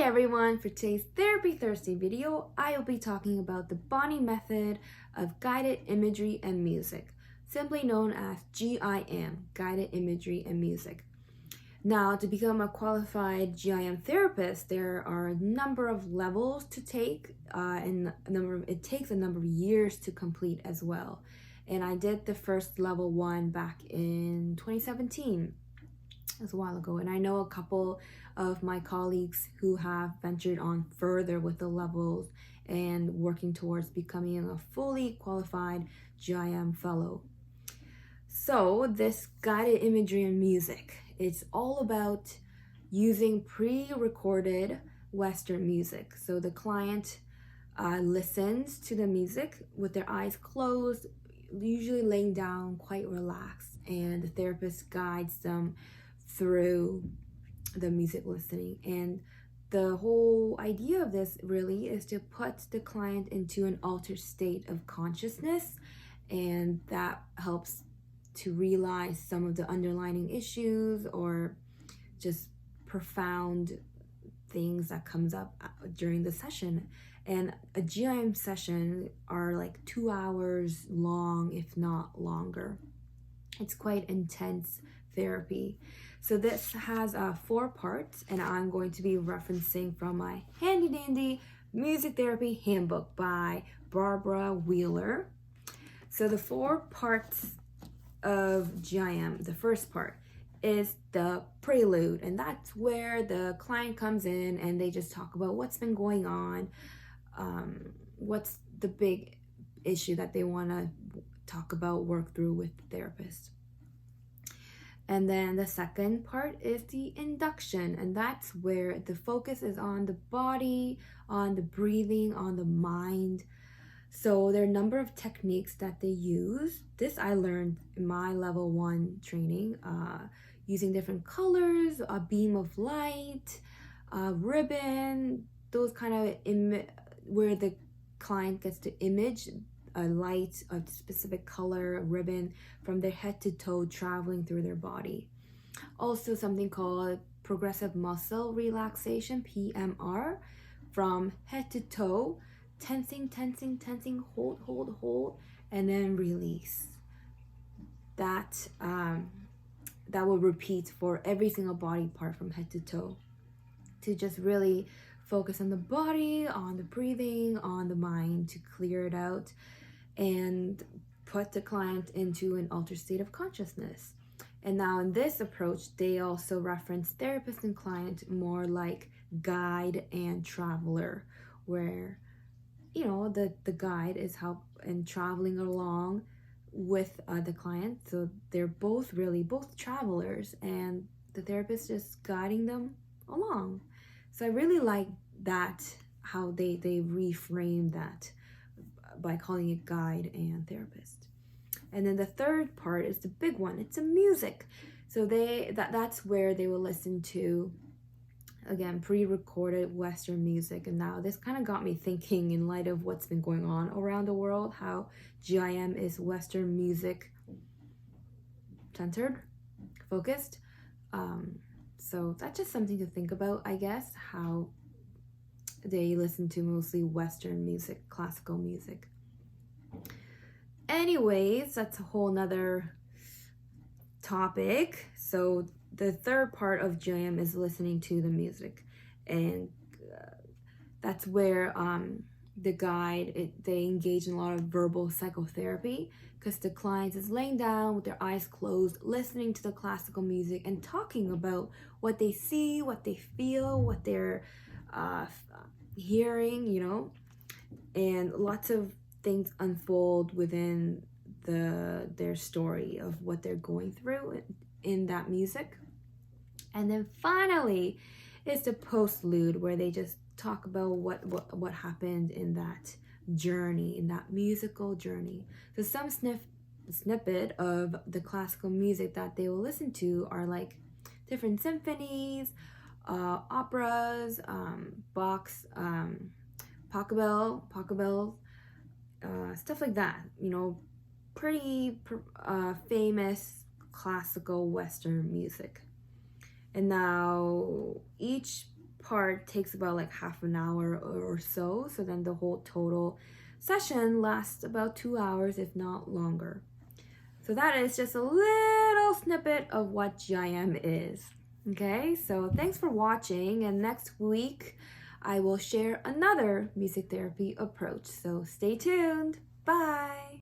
Hi everyone, for today's Therapy Thursday video, I will be talking about the Bonny method of guided imagery and music, simply known as GIM, guided imagery and music. Now, to become a qualified GIM therapist, there are a number of levels to take, and it takes a number of years to complete as well. And I did the first level 1 back in 2017. It was a while ago, and I know a couple of my colleagues who have ventured on further with the levels and working towards becoming a fully qualified GIM fellow. So this guided imagery and music, it's all about using pre-recorded Western music. So the client listens to the music with their eyes closed, usually laying down quite relaxed, and the therapist guides them through the music listening. And the whole idea of this really is to put the client into an altered state of consciousness, and that helps to realize some of the underlying issues or just profound things that comes up during the session. And a GIM session are like 2 hours long, if not longer. It's quite intense therapy. So this has 4 parts, and I'm going to be referencing from my handy dandy music therapy handbook by Barbara Wheeler. So the 4 parts of GIM, the first part is the prelude, and that's where the client comes in and they just talk about what's been going on, what's the big issue that they want to talk about, work through with the therapist. And then the second part is the induction, and that's where the focus is on the body, on the breathing, on the mind. So there are a number of techniques that they use. This I learned in my level 1 training, using different colors, a beam of light, ribbon, those kind of where the client gets to image a light, a specific color, a ribbon from their head to toe traveling through their body. Also something called progressive muscle relaxation, PMR, from head to toe, tensing, hold, and then release. That will repeat for every single body part from head to toe, to just really focus on the body, on the breathing, on the mind, to clear it out and put the client into an altered state of consciousness. And now in this approach, they also reference therapist and client more like guide and traveler, where the guide is help and traveling along with the client. So they're both travelers, and the therapist just guiding them along. So I really like that, how they reframe that by calling it guide and therapist. And then the third part is the big one. It's the music. So that's where they will listen to, again, pre-recorded Western music. And now this kind of got me thinking, in light of what's been going on around the world, how GIM is Western music centered, focused. So that's just something to think about, I guess, how they listen to mostly Western music, classical music. Anyways, that's a whole nother topic. So the third part of GIM is listening to the music, and that's where the guide, they engage in a lot of verbal psychotherapy, because the client is laying down with their eyes closed, listening to the classical music and talking about what they see, what they feel, what they're hearing, and lots of things unfold within their story of what they're going through in that music. And then finally is the postlude, where they just talk about what happened in that journey, in that musical journey. So some snippet of the classical music that they will listen to are like different symphonies, operas, Bach's Pachelbel, stuff like that. Pretty famous classical Western music. And now each part takes about like half an hour or so. So then the whole total session lasts about 2 hours, if not longer. So that is just a little snippet of what GIM is. Okay, so thanks for watching, and next week I will share another music therapy approach. So stay tuned. Bye!